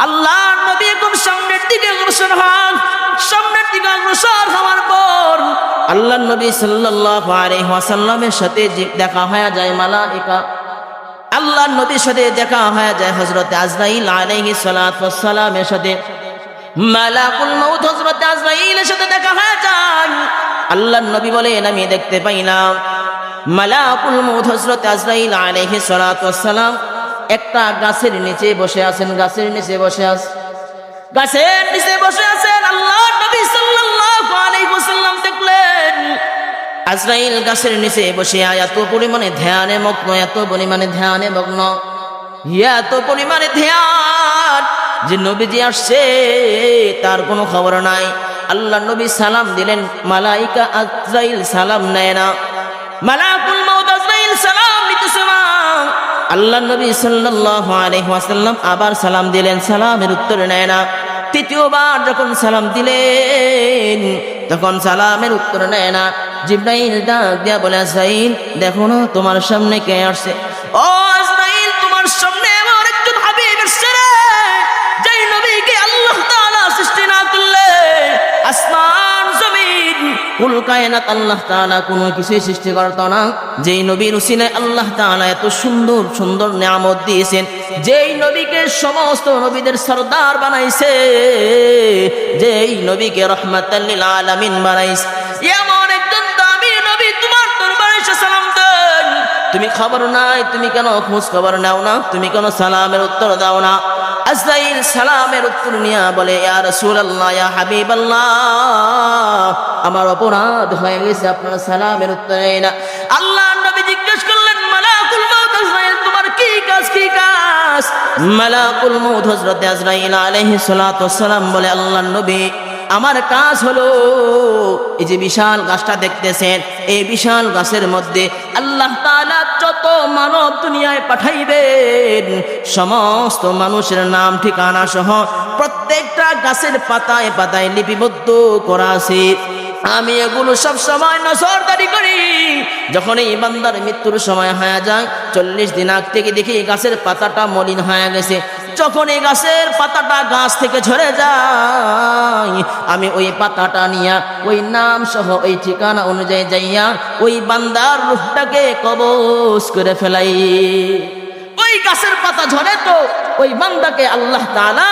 আল্লাহ নবী এখন সামনের দিকে অগ্রসর হন। সামনের দিকে অগ্রসর হওয়ার পর আল্লাহ নবী সাল্লাল্লাহু আলাইহি ওয়াসাল্লামের সাথে দেখা হয়ে যায় মালায়েকা। আল্লাহ নবীর সাথে দেখা হয়ে যায় হযরত আজরাইল আলাইহিস সালাতু ওয়াস সালামের সাথে। মালাকুল মউত হযরত আজরাইলের সাথে দেখা হয়ে যায়। আল্লাহ নবী বলেন আমি দেখতে পাই না। মালাকুল মউত হযরত আজরাইল আলাইহিস সালাতু ওয়াস সালাম একটা গাছের নিচে বসে আছেন। গাছের নিচে বসে আছেন। গাছের নিচে বসে আছেন। আল্লাহ নবী সাল্লাল্লাহু আলাইহি ওয়াসাল্লাম দেখলেন আজরাইল গাছের নিচে বসে এত পরিমাণে ধ্যানে মগ্ন, এত পরিমাণে ধ্যানে মগ্ন, এত পরিমাণে ধ্যান যে নবীজি আসছে তার কোনো খবর নাই। আল্লাহ নবী সালাম দিলেন, মালাইকা আজরাইল সালাম নেয় না। মালাকুল মউত আজরাইল সালাম নিতেছে না। আল্লাহ নবী সাল্লাল্লাহু আলাইহি ওয়াসাল্লাম আবার সালাম দিলেন, সালামের উত্তর নেয় না। তৃতীয়বার যখন সালাম দিলেন তখন সালামের উত্তর নেয় না। জিবরাইল ডাক দিয়া বলে, আজরাইল দেখো না তোমার সামনে কে আসছে। ও আজরাইল, তোমার সামনে আমার একজন হাবিব আসছে রে, যেই নবীকে আল্লাহ তাআলা সৃষ্টি না করলে আসমান জমিন কুল কায়নাত আল্লাহ তাআলা কোনো কিছুই সৃষ্টি করত না। যেই নবীর উসিলায় আল্লাহ তাআলা এত সুন্দর সুন্দর নিয়ামত দিয়েছেন, যেই নবীকে সমস্ত নবীদের সরদার বানাইছে, যেই নবীকে রাহমাতাল লিল আলামিন বানাইছে, এমন একজন দামি নবী তোমার দরবারে এসে সালাম দেন। তুমি খবর নাই, তুমি কেন খোঁজ খবর নাও না, তুমি কেন সালামের উত্তর দাও না? আজরাইল সালামের উত্তর নিয়া বলে, ইয়া রাসূলুল্লাহ, ইয়া হাবিবাল্লাহ, আমার অপরাধ হয়ে গেছে, আপনার সালামের উত্তর দেয় না। আল্লাহ নবী জিজ্ঞেস করলেন, মালাকুল মউত আজরাইল তোমার কি কাজ, কি কাজ? মালাকুল মউত হযরত আজরাইল আলাইহিস সালাতু ওয়াস সালাম বলে, আল্লাহ নবী আমার কাজ হলো এই যে বিশাল গাছটা দেখতেছেন, এই বিশাল গাছের মধ্যে আল্লাহ তাআলা যত মানব দুনিয়ায় পাঠাইবেন সমস্ত মানুষের নাম ঠিকানা সহ প্রত্যেকটা গাছের পাতায় পাতায় লিপিবদ্ধ করা আছে। আমি এগুলো সব সময় নজরদারি করি। যখন এই বান্দার মৃত্যুর সময় হয়ে যায়, 40 দিন আগ থেকে দেখি গাছের পাতাটা মলিন হয়ে গেছে। যখন এই গাছের পাতাটা গাছ থেকে ঝরে যায়, আমি ওই পাতাটা নিয়া ওই নাম সহ ওই ঠিকানা অনুযায়ী যাইয়া ওই বান্দার রূহটাকে কবজ করে ফেলাই। ওই গাছের পাতা ঝরে তো ওই বান্দাকে আল্লাহ তাআলা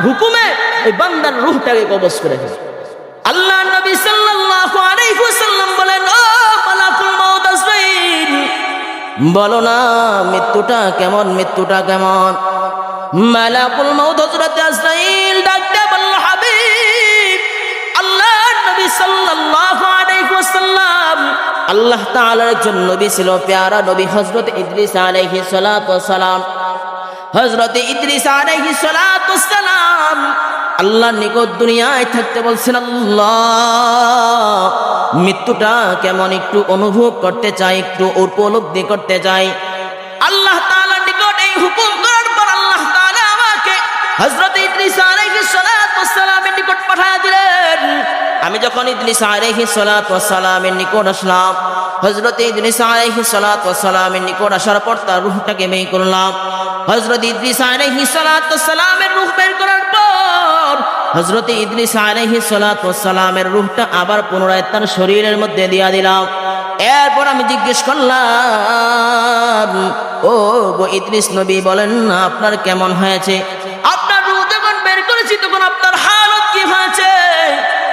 হুকুমে ওই বান্দার রূহটাকে কবজ করে ফেলে। আল্লাহ নবী সাল্লাল্লাহু আলাইহি ওয়াসাল্লাম বলেন, ও মালাকুল মউত আজরাইল, বলো না মৃত্যুটা কেমন, মৃত্যুটা কেমন? মালাকুল মউত হযরত আজরাইল ডাকতে বলল, হাবিব আল্লাহ নবী সাল্লাল্লাহু আলাইহি ওয়াসাল্লাম আল্লাহ তাআলার একজন নবী ছিল, প্যারা নবী হযরত ইদ্রিস আলাইহিস সালাতু ওয়াস সালাম। হযরত ইদ্রিস আলাইহিস সালাতু ওয়াস সালাম আল্লাহর নিকট দুনিয়ায় থাকতে বলছেন, আল্লাহ মৃত্যুটা কেমন একটু অনুভব করতে চাই, একটু উপলব্ধি করতে চাই। আল্লাহ তাআলার নিকট এই হুকুম করার পর আল্লাহ তাআলা আমাকে হযরত ইদ্রিস আলাইহিস সালাতু ওয়াস সালামের নিকট পাঠিয়ে দিলেন। আমি যখন ইদ্রিস আলাইহিস সালাতু ওয়াস সালামের নিকট আসলাম, হযরত ইদ্রিস আলাইহিস সালাতু ওয়াস সালামের নিকট আসার পর তার রূহটাকে বের করলাম। হযরত ইদ্রিস আলাইহিস সালাতু ওয়াস সালামের রূহ বের করার পর হযরত ইদ্রিস আলাইহিস সালাতু ওয়াস সালামের রূহটা আবার পুনরায় তার শরীরের মধ্যে দিয়া দিলাম। এরপর আমি জিজ্ঞেস করলাম, ও গো ইদ্রিস নবী, বলেন না আপনার কেমন হয়েছে? আপনার রূহ যখন বের করেছি তখন আপনার হালত কি হয়েছে,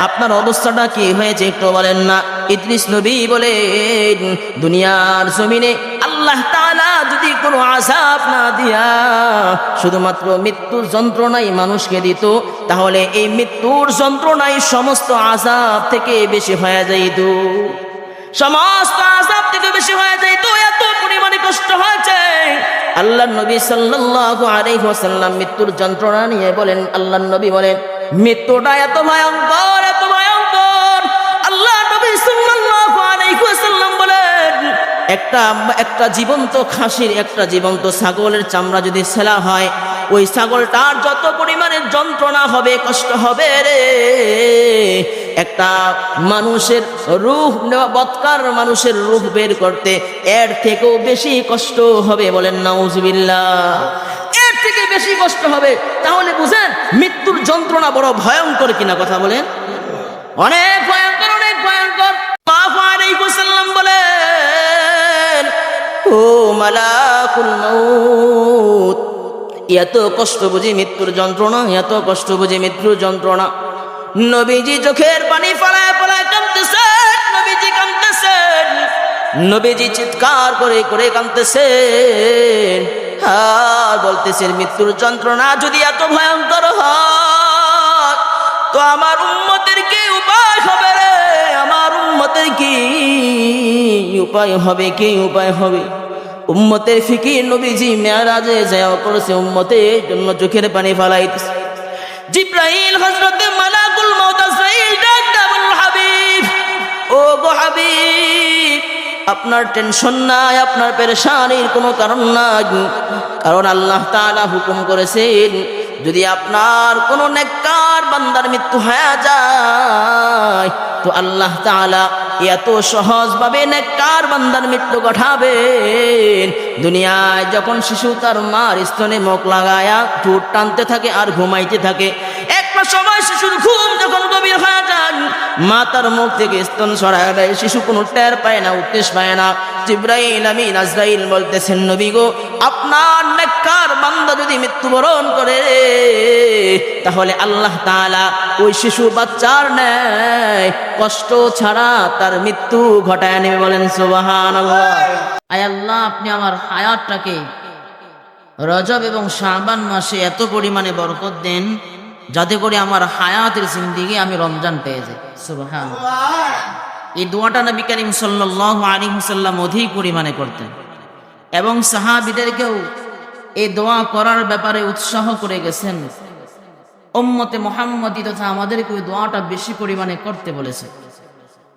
আপনার অবস্থাটা কি হয়েছে একটু বলেন না? ইদ্রিস নবী বলেন, দুনিয়ার জমিনে আল্লাহ তাআলা যদি কোনো আযাব না দিয়া শুধুমাত্র মৃত্যুর যন্ত্রণাই মানুষকে দিত, তাহলে এই মৃত্যুর যন্ত্রণাই সমস্ত আযাব থেকে বেশি হয়ে যাইত, সমস্ত আযাব থেকে বেশি হয়ে যাইত। এত পরিমাণে কষ্ট হয়েছে। আল্লাহ নবী সাল্লাল্লাহু আলাইহি ওয়াসাল্লাম মৃত্যুর যন্ত্রণা নিয়ে বলেন, আল্লাহ নবী বলেন, মৃত্যুটা এত ভয়ঙ্কর, এত ভয়ঙ্কর। আল্লাহ নবী সাল্লাল্লাহু আলাইহি ওয়াসাল্লাম বলেন, একটা জীবন্ত খাসির, একটা জীবন্ত ছাগলের চামড়া যদি ছেলা হয়, ওই ছাগলটার যত পরিমাণে যন্ত্রণা হবে, কষ্ট হবে রে, একটা মানুষের রূহ, বৎকার মানুষের রূহ বের করতে এর থেকেও বেশি কষ্ট হবে। বলেন নাউজুবিল্লাহ। এর থেকে বেশি কষ্ট হবে। তাহলে বুঝেন মৃত্যুর যন্ত্রণা বড় ভয়ঙ্কর কিনা, কথা বলেন। অনেক ভয়ঙ্কর, অনেক ভয়ঙ্কর। সাল্লাল্লাহু আলাইহি ওয়াসাল্লাম বলেন, ও মালাকুল মউত, এত কষ্ট বুঝি মৃত্যুর যন্ত্রণা, এত কষ্ট বুঝি মৃত্যুর যন্ত্রণা। নবীজি চোখের পানি ফেলায় ফেলায় কাঁদতেছেন, নবীজি কাঁদতেছেন, নবীজি চিৎকার করে করে কাঁদতেছেন আর বলতেছেন, মৃত্যুর যন্ত্রণা যদি এত ভয়ঙ্কর হয় তো আমার উম্মতের কি উপায় হবে রে, আমার উম্মতের কি উপায় হবে, কি উপায় হবে। উম্মতের ফিকির নবীজি মেরাজে যাওয়া করেছে, উম্মতের জন্য চোখের পানি ফেলাইতেছে। জিব্রাইল হযরতে মালাকুল মউত আজরাইল ডাক দেন, হাবিব, ও গো হাবিব, আপনার টেনশন নাই, আপনার পেরেশানির কোনো কারণ নাই, কারণ আল্লাহ তাআলা হুকুম করেছেন যদি আপনার কোনো নেককার বান্দার মৃত্যু হয়ে যায় তো আল্লাহ তাআলা এত সহজভাবে নেককার বান্দার মৃত্যু ঘটাবেন। দুনিয়ায় যখন শিশু তার মার স্তনে মুখ লাগায়া ঠোঁট টানতে থাকে আর ঘুমাইতে থাকে, একটা সময় শিশুর ঘুম যখন গভীর হয়ে যায়, মা তার মুখ থেকে স্তন সরায় দেয়, শিশু কোনো টের পায় না, উত্তেশ পায় না। জিব্রাইল আমিন আজরাইল বলতেছেন, নবী গো, আপনার নেককার বান্দা যদি মৃত্যুবরণ করে তাহলে আল্লাহ তাআলা ওই শিশু বাচ্চার ন্যায় কষ্ট ছাড়া তার মৃত্যু ঘটায় নেবে। বলেন সুবহানাল্লাহ। আয় আল্লাহ, আপনি আমার হায়াতটাকে রজব এবং শাবান মাসে এত পরিমাণে বরকত দেন যাতে করে আমার হায়াতের জিন্দেগি আমি রমজান পেয়ে যাই। সুবহানাল্লাহ। এই দোয়াটা নবী করিম সাল্লাল্লাহু আলাইহি ওয়াসাল্লাম অধিক পরিমাণে করতেন এবং সাহাবীদেরকেও এই দোয়া করার ব্যাপারে উৎসাহ করে গেছেন। উম্মতে মুহাম্মদী তথা আমাদেরকে ওই দোয়াটা বেশি পরিমাণে করতে বলেছে।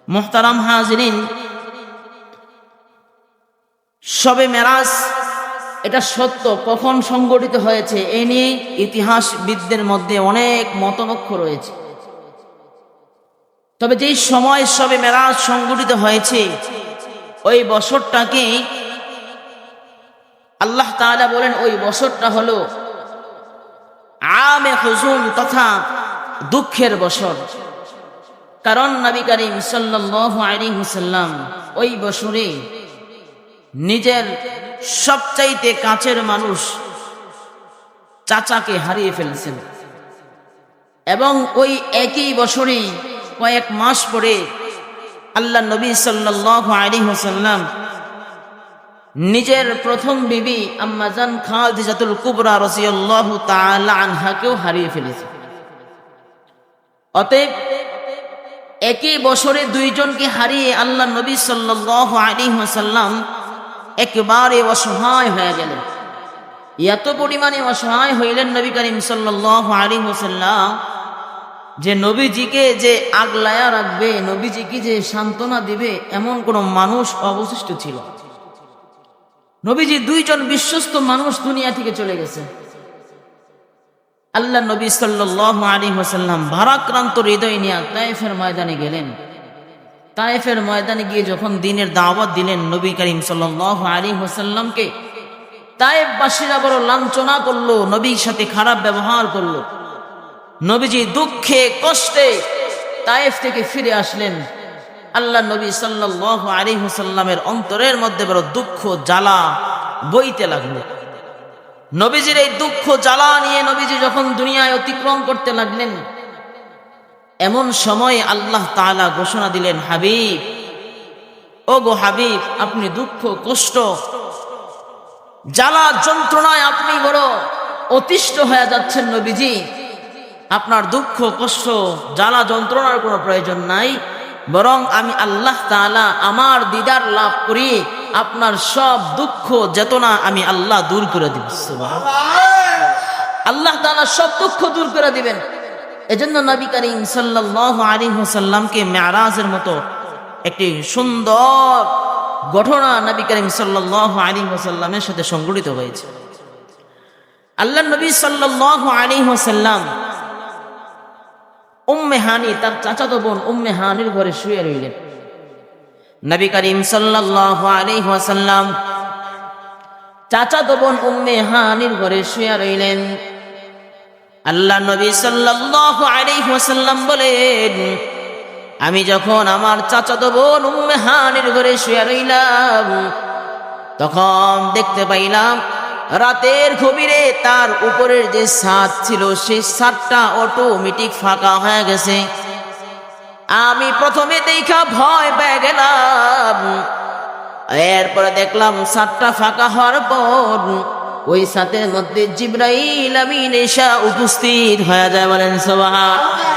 মুহতারাম হাজিরিন, শবে মেরাজ এটা সত্য, কখন সংগঠিত হয়েছে এ নিয়ে ইতিহাসবিদদের মধ্যে অনেক মতনৈক্য রয়েছে। তবে যেই সময় শবে মেরাজ সংগঠিত হয়েছে ওই বছরটাকে আল্লাহ তাআলা বলেন ওই বছরটা হলো আমে হুজুন তথা দুঃখের বছর। কারণ নবী করিম সাল্লাল্লাহু আলাইহি ওয়াসাল্লাম ওই বছরে নিজের সবচাইতে কাছের মানুষ চাচাকে হারিয়ে ফেলছেন এবং ওই একই বছরে কয়েক মাস পরে আল্লাহ নবী সাল্লাল্লাহু আলাইহি ওয়াসাল্লাম নিজের প্রথম বিবি আম্মা জান খাদিজাতুল কুবরা রাদিয়াল্লাহু তাআলা আনহাকেও হারিয়ে ফেলেছে। অতএব একই বছরে দুইজনকে হারিয়ে আল্লাহ নবী সাল্লাল্লাহু আলাইহি ওয়াসাল্লাম একেবারে অসহায় হয়ে গেলেন। এত পরিমাণে অসহায় হইলেন নবী করিম সাল্লাল্লাহু আলাইহি ওয়াসাল্লাম যে নবীজিকে যে আগলায়া রাখবে, নবীজিকে যে সান্ত্বনা দিবে এমন কোন মানুষ অবশিষ্ট ছিল। নবীজি দুইজন বিশ্বস্ত মানুষ দুনিয়া থেকে চলে গেছে। আল্লাহ নবী সাল্লাল্লাহু আলাইহি ওয়াসাল্লাম ভারাক্রান্ত হৃদয় নিয়ে তায়েফের ময়দানে গেলেন। তায়েফের ময়দানে গিয়ে যখন দ্বীনের দাওয়াত দিলেন নবী করিম সাল্লাল্লাহু আলাইহি ওয়াসাল্লামকে, তায়েফবাসীরা বড় লাঞ্ছনা করলো, নবীর সাথে খারাপ ব্যবহার করলো। নবীজি দুঃখে কষ্টে তায়েফ থেকে ফিরে আসলেন। আল্লাহ নবী সাল্লাল্লাহু আলাইহি ওয়াসাল্লামের অন্তরের মধ্যে বড় দুঃখ জ্বালা বইতে লাগলো। নবীজির এই দুঃখ জ্বালা নিয়ে নবীজি যখন দুনিয়ায় অতিক্রম করতে লাগলেন, এমন সময় আল্লাহ তাআলা ঘোষণা দিলেন, হাবিব, ও গো হাবিব, আপনি দুঃখ কষ্ট জ্বালা যন্ত্রণায় আপনি বড় অতিষ্ঠ হয়ে যাচ্ছেন। নবীজি, আপনার দুঃখ কষ্ট জ্বালা যন্ত্রণার কোনো প্রয়োজন নাই, বরং আমি আল্লাহ তাআলা আমার দিদার লাভ করি আপনার সব দুঃখ চেতনা আমি আল্লাহ দূর করে দিব। আল্লাহ তাআলা সব দুঃখ দূর করে দিবেন। এজন্য নবী করিম সাল্লাল্লাহু আলাইহি ওয়াসাল্লামকে মেরাজের মতো একটি সুন্দর ঘটনা নবী করিম সাল্লাল্লাহু আলাইহি ওয়াসাল্লামের সাথে সংঘটিত হয়েছে। আল্লাহ নবী সাল্লাল্লাহু আলাইহি ওয়াসাল্লাম উম্মে হানি, তার চাচাতো বোন উম্মে হানির ঘরে শুয়ে রইলেন। নবী করিম সাল্লাল্লাহু আলাইহি ওয়াসাল্লাম চাচাতো বোন উম্মে হানির ঘরে শুয়ে রইলেন। আল্লাহ নবী সাল্লাল্লাহু আলাইহি ওয়াসাল্লাম বলেন, আমি যখন আমার চাচাতো বোন উম্মে হানির ঘরে শুয়ে রইলাম, তখন দেখতে পাইলাম রাতের গভীরে তার উপরের যে ছাদ ছিল সেই ছাদটা অটোমেটিক ফাঁকা হয়ে গেছে। আমি প্রথমে দেখা ভয় পেয়ে গেলাম। এরপরে দেখলাম ছাদটা ফাঁকা হওয়ার পর ওই ছাদের মধ্যে জিবরাইল আমিন এসে উপস্থিত হয়ে যায়। বলেন সুবহানাল্লাহ।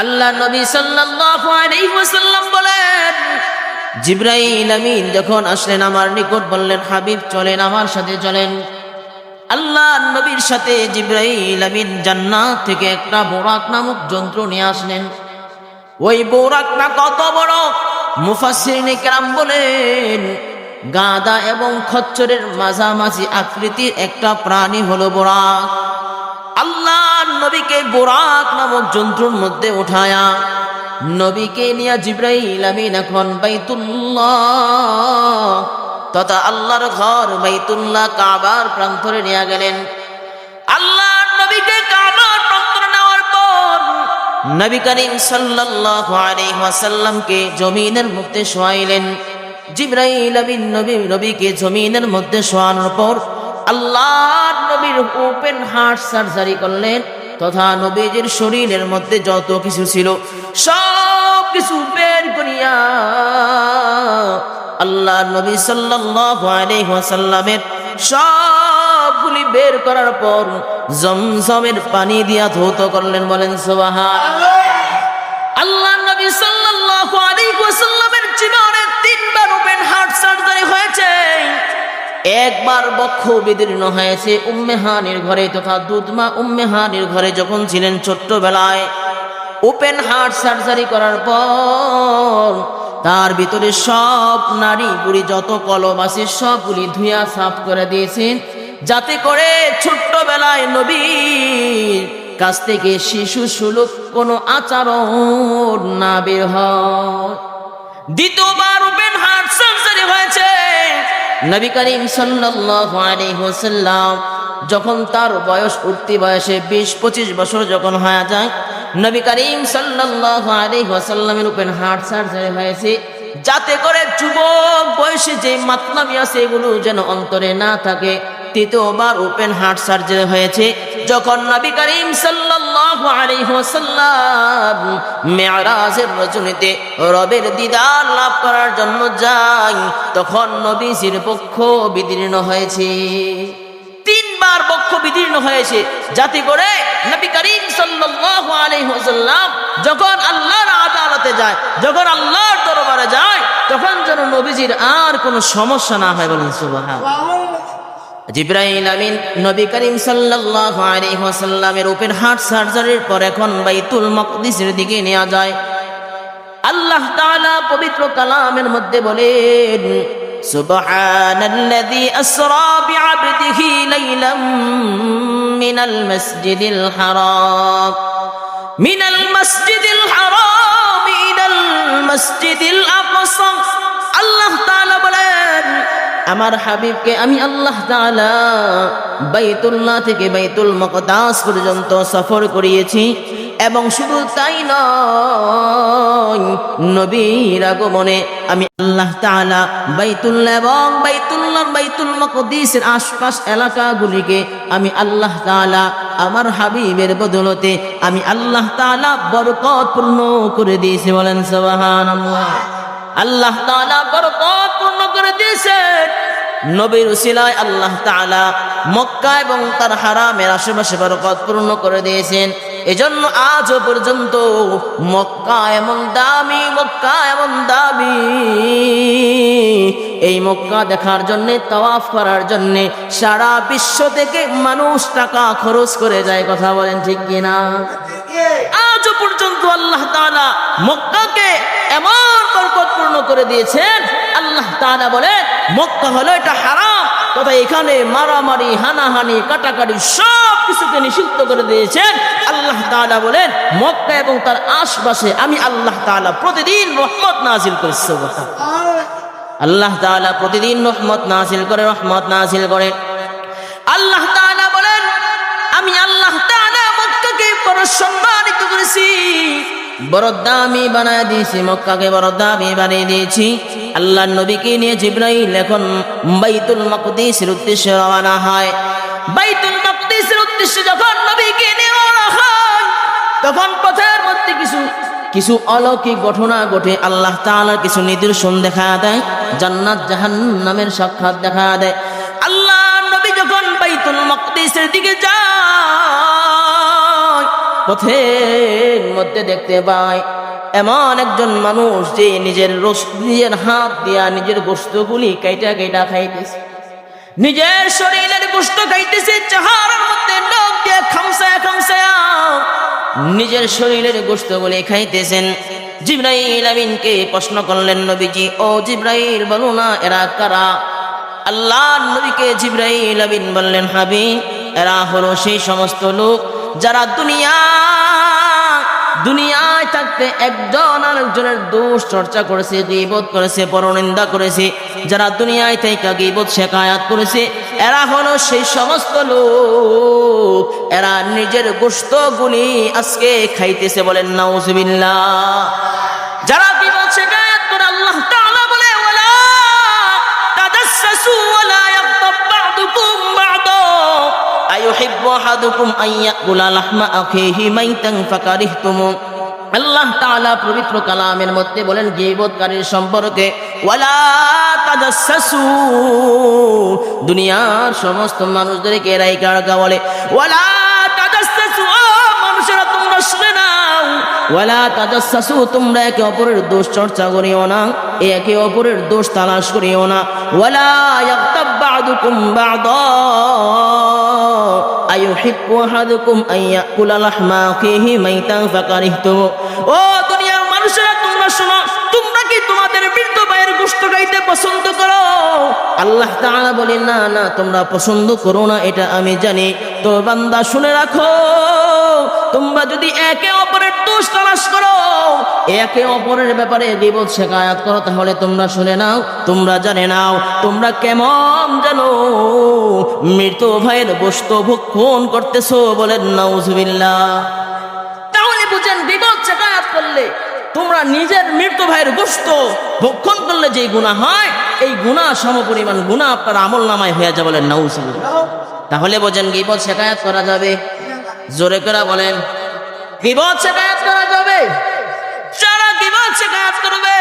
আল্লাহ নবী সাল্লাল্লাহু আলাইহি ওয়াসাল্লাম বলেন, জিবরাইল আমিন যখন আসলেন আমার নিকট, বললেন, হাবিব চলেন, আমার সাথে চলেন। আল্লাহ নবীর সাথে জিবরাইল আমিন জান্নাত থেকে একটা বোরাক নামক যন্ত্র নিয়ে আসলেন। ওই বোরাকটা কত বড়! মুফাসসিরিনে কেরাম বলেন, গাধা এবং খচ্চরের মাঝামাঝি আকৃতির একটা প্রাণী হলো বোরাক। আল্লাহ নবীকে বোরাক নামক যন্ত্রের মধ্যে উঠায়া নবীকে নিয়ে জিবরাইল আমিন এখন বাইতুল্লাহ তথা আল্লাহর ঘর বাইতুল্লাহ কাবার প্রান্তরে নিয়ে গেলেন। আল্লাহ নবীকে কাবার প্রান্তরে নেওয়ার পর নবী করিম সাল্লাল্লাহু আলাইহি ওয়াসাল্লামকে জমিনের মধ্যে শোয়াইলেন। জিবরাইল আমিন নবীকে জমিনের মধ্যে শোয়ানোর পর আল্লাহর নবীর ওপেন হার্ট সার্জারি করলেন, তথা নবীজির শরীরের মধ্যে যত কিছু ছিল সব কিছু বের করিয়া আল্লাহ নবী সাল্লাল্লাহু আলাইহি ওয়াসাল্লামের সবগুলি বের করার পর জমজমের পানি দিয়া ধৌত করলেন। বলেন সুবহানাল্লাহ। আল্লাহ নবী সাল্লাল্লাহু আলাইহি ওয়াসাল্লামের জীবনে 3 বার ওপেন হার্ট সার্জারি হয়েছে। একবার বক্ষ বিদীর্ণ হয়েছে উম্মে হানির ঘরে, তথা দুধমা উম্মে হানির ঘরে যখন ছিলেন ছোট্টবেলায়। ওপেন হার্ট সার্জারি করার পর তার ভিতরে সব নারী বুড়ি যত কলম আছে সবগুলি ধুইয়া সাফ করে দিয়েছেন, যাতে করে ছোট্টবেলায় নবীর কাছ থেকে শিশু সুলভ কোনো আচরণ না বের হয়। দ্বিতীয়বার ওপেন হার্ট সার্জারি হয়েছে। নবী করিম সাল্লাল্লাহু আলাইহি ওয়াসাল্লাম যখন তার বয়স উঠতি বয়সে 20-25 বছর যখন হয়ে যায়, নবী করিম সাল্লাল্লাহু আলাইহি ওয়াসাল্লামের ওপেন হার্ট সার্জারি হয়েছে, যাতে করে যুবক বয়সে যে মাতলামি আছে এগুলো যেন অন্তরে না থাকে। তৃতীয়বার ওপেন হার্ট সার্জারি হয়েছে যখন নবী করিম সাল্লাল্লাহু আলাইহি ওয়াসাল্লাম মিরাজের রজনীতে রবের দিদার লাভ করার জন্য যায়, তখন নবীজির বক্ষ বিদীর্ণ হয়েছে। 3 বার বক্ষ বিদীর্ণ হয়েছে, যাতে করে নবী করিম সাল্লাল্লাহু আলাইহি ওয়াসাল্লাম যখন আল্লাহর আদালতে যায়, যখন আল্লাহর দরবারে যায়, তখন যেন নবীজির আর কোনো সমস্যা না হয়। বলেন সুবহানাল্লাহ। জিবরাইল আমিন নবী করিম সাল্লাল্লাহু আলাইহি ওয়াসাল্লামের ওপেন হার্ট সার্জারির পর এখন বাইতুল মাকদিসের দিকে নিয়ে যায়। আল্লাহ তাআলা পবিত্র কালামের মধ্যে বলেন, সুবহানাল্লাযী আসরা বিআবদিহি লাইলাম মিনাল মাসজিদিল হারাম ইলাল মাসজিদিল আকসা। আল্লাহ তাআলা বলেন, আমার হাবিবকে আমি আল্লাহ তাআলা বাইতুল্লাহ থেকে বাইতুল মুকদ্দাস পর্যন্ত সফর করিয়েছি, এবং শুধু তাই নয়, নবীর আগমনে আমি আল্লাহ তাআলা বাইতুল্লাহ এবং বাইতুল মুকদ্দাসের আশপাশ এলাকাগুলিকে আমি আল্লাহ তাআলা আমার হাবিবের বদৌলতে আমি আল্লাহ তাআলা বরকতপূর্ণ করে দিয়েছি। বলেন সুবহানাল্লাহ। আল্লাহ তাআলা বরকতপূর্ণ করে দিয়েছেন। নবীর উসিলায় আল্লাহ তাআলা মক্কা এবং তার হারামের আশেপাশে বরকতপূর্ণ করে দিয়েছেন। এজন্য আজও পর্যন্ত মক্কা এমন দামি, এই মক্কা দেখার জন্যে, তাওয়াফ করার জন্যে সারা বিশ্ব থেকে মানুষ টাকা খরচ করে যায়। কথা বলেন ঠিক কিনা? আজও পর্যন্ত আল্লাহ তাআলা মক্কাকে এমন বরকতপূর্ণ করে দিয়েছেন। আল্লাহ তাআলা বলেন, মক্কা হলো এটা হারাম, তথা এখানে মারামারি, হানাহানি, কাটাকাটি সব কিছুকে নিষিদ্ধ করে দিয়েছেন। আল্লাহ তাআলা বলেন, মক্কা এবং তার আশপাশে আমি আল্লাহ তাআলা প্রতিদিন রহমত নাজিল করি। সুবহানাল্লাহ। আল্লাহ তাআলা প্রতিদিন রহমত নাযিল করে। আল্লাহ তাআলা বলেন, আমি আল্লাহ তাআলা মক্কাকে বড় সম্মানিত করেছি, বড় দামি বানায় দিয়েছি, মক্কাকে বড় দামি বানিয়ে দিয়েছি। আল্লাহর নবীকে নিয়ে জিবরাইল এখন বাইতুল মাকদিসের উদ্দেশ্যে রওনা হয়। বাইতুল মাকদিসের উদ্দেশ্যে যখন নবীকে নিয়ে রওনা হয়, তখন পথের মধ্যে কিছু অলৌকিক ঘটনা ঘটে। আল্লাহ তাআলার কিছু নিদর্শন দেখা দেয়, জান্নাত জাহান্নামের সাক্ষাৎ দেখা দেয়। আল্লাহ নবী যখন বাইতুল মাকদিসের দিকে যায়, পথের মধ্যে দেখতে পায় এমন একজন মানুষ যে নিজের হাত দিয়া নিজের গোশতগুলি কাইটা খাইতেছে, নিজের শরীরের গোশত খাইতেছে, চেহারার মধ্যে নখ দিয়ে খামসায়া নিজের শরীরের গোশতগুলি খাইতেছেন। জিবরাইল আমিনকে প্রশ্ন করলেন নবীজি, ও জিবরাইল বলো না এরা কারা? আল্লাহর নবীকে জিবরাইল আমিন বললেন, হাবিব, এরা হলো সেই সমস্ত লোক যারা দুনিয়ায় থাকতে একজন আরেকজনের দোষ চর্চা করেছে, গীবত করেছে, পরনিন্দা করেছে, যারা দুনিয়ায় থেকে গীবত শিকায়াত করেছে, এরা হলো সেই সমস্ত লোক, এরা নিজের গোশতগুলি আজকে খাইতেছে। বলেন নাউজুবিল্লাহ। যারা গীবত শিকায়াত করে, আল্লাহ তাআলা বলে, ওয়ালা তাজাসসু ওয়ালা ইয়াগতাব বা'দুকুম বা'দা আইয়ুহিব্বু আহাদুকুম আন ইয়াকুলা লাহমা আখিহি মাইতান ফাকারিহতুম। আল্লাহ তাআলা পবিত্র কালামের মধ্যে বলেন গীবতকারীর সম্পর্কে, ওয়ালা তাজাসসু, দুনিয়ার সমস্ত মানুষদেরকে এরাই কারকা বলে, ওয়ালা তাজাসসু, মানুষেরা তোমরা শুনে নাও, ওয়ালা তাজাসসু, তোমরা একে অপরের দোষ চর্চা করিও না, একে অপরের দোষ তালাশ করিও না। ওয়ালা ইয়াগতাব বা'দুকুম বা'দা আইয়ুহিব্বু আহাদুকুম আন ইয়াকুলা লাহমা আখিহি মাইতান ফাকারিহতুম। ও দুনিয়ার মানুষেরা তোমরা শোনো, তোমরা কি তোমাদের মৃত ভাইয়ের গোশত খাইতে পছন্দ করো? আল্লাহ তাআলা বলেন, না না, তোমরা পছন্দ করো না, এটা আমি জানি। তো বান্দা শুনে রাখো, তোমরা যদি একে অপরের দোষ তালাশ করো, একে অপরের ব্যাপারে গীবত শিকায়াত করো, তাহলে তোমরা শুনে নাও, তোমরা জানে নাও, তোমরা কেমন জানো মৃত ভাইয়ের গোশত ভক্ষণ করতেছো। বলেন নাউজুবিল্লাহ। তাহলে বুঝেন, গীবত শিকায়াত করলে, তোমরা নিজের মৃত ভাইয়ের গোশত ভক্ষণ করলে যে গুনাহ হয়, এই গুনাহ সমপরিমাণ গুনাহ আপনার আমলনামায় হয়ে যাবে। বলেন নাউজুবিল্লাহ। তাহলে বোঝেন গীবত শিকায়াত করা যাবে। জোরে করে বলেন, গীবত শিকায়াত করা যাবে। যারা গীবত শিকায়াত করবে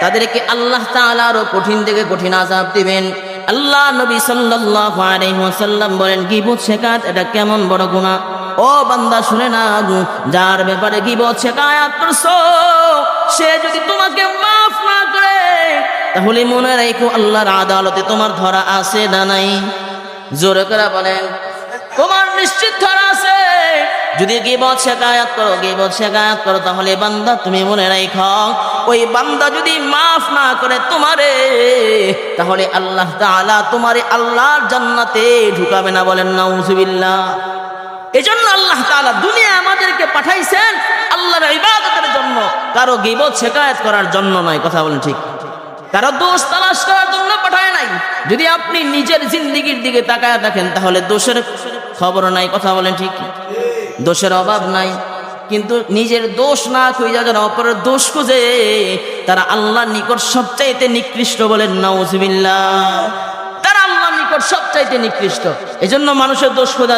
তাদেরকে আল্লাহ তাআলা আরো কঠিন থেকে কঠিন আযাব দিবেন। আল্লাহ নবী সাল্লাল্লাহু আলাইহি ওয়াসাল্লাম বলেন, গীবত শিকায়াত এটা কেমন বড় গুনাহ। ও বান্দা শুনে না, যার ব্যাপারে গীবত শিকায়াত করছো, সে যদি তোমাকে মাফ না করে, তাহলে মনে রাখো আল্লাহর আদালতে তোমার ধরা আছে না নাই? জোরে করে বলেন, তোমার নিশ্চিত ধরা আছে। যদি গীবত শিকায়াত করো, তাহলে বান্দা তুমি মনে রাখো, ওই বান্দা যদি মাফ না করে তোমারে, তাহলে আল্লাহ তাআলা তোমারে আল্লাহর জান্নাতে ঢুকাবে না। বলেন নাউজুবিল্লাহ। এজন্য আল্লাহ তাআলা দুনিয়া আমাদেরকে পাঠাইছেন আল্লাহর ইবাদতের জন্য, কারো গীবত শিকায়াত করার জন্য নয়। কথা বলেন ঠিক? কারো দোষ তালাশ করার জন্য পাঠায় নাই। যদি আপনি নিজের জিন্দেগির দিকে তাকায় দেখেন, তাহলে দোষের খবর নাই। কথা বলেন ঠিক? দোষের অভাব নাই। কিন্তু নিজের দোষ না খুঁজে যারা অপরের দোষ খুঁজে, তারা আল্লাহর নিকট সবচাইতে নিকৃষ্ট। বলেন নাউজুবিল্লাহ। তারা আল্লাহর নিকট সবচাইতে নিকৃষ্ট। এজন্য মানুষের দোষ খোঁজা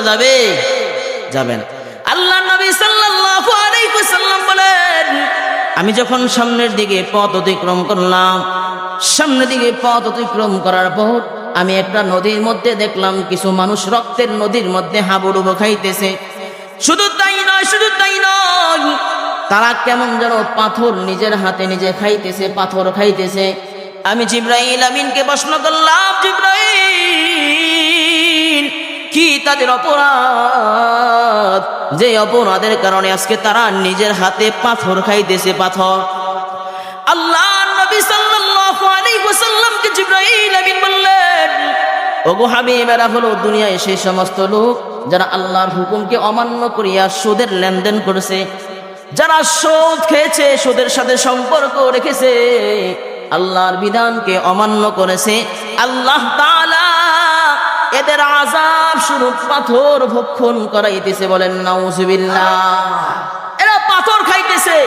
যাবে না। আল্লাহ নবী সাল্লাল্লাহু আলাইহি ওয়াসাল্লাম বলেন, আমি যখন সামনের দিকে পথ অতিক্রম করলাম, সামনের দিকে পথ অতিক্রম করার পর আমি একটা নদীর মধ্যে দেখলাম কিছু মানুষ রক্তের নদীর মধ্যে হাবুডুবু খাইতেছে। শুধু তাই নয়, তারা কেমন যেন পাথর নিজের হাতে নিজে খাইতেছে, পাথর খাইতেছে। আমি জিবরাইল আমিনকে প্রশ্ন করলাম, জিবরাইল, কি তাদের অপরাধ যে অপরাধের কারণে আজকে তারা নিজের হাতে পাথর খাইতেছে? পাথর। আল্লাহ নবী সাল্লাল্লাহু আলাইহি ওয়াসাল্লামকে জিবরাইল আমিন বললেন, ওগো হাবিব, এরা হলো দুনিয়ায় সেই সমস্ত লোক যারা আল্লাহর হুকুমকে অমান্য করিয়া সুদের লেনদেন করেছে, যারা সুদ খেয়েছে, সুদের সাথে সম্পর্ক রেখেছে, আল্লাহর বিধানকে অমান্য করেছে, আল্লাহ তাআলা এদের আযাব স্বরূপ পাথর ভক্ষণ করাইতেছে। বলেন নাউজুবিল্লাহ। এরা পাথর খাইতেছে,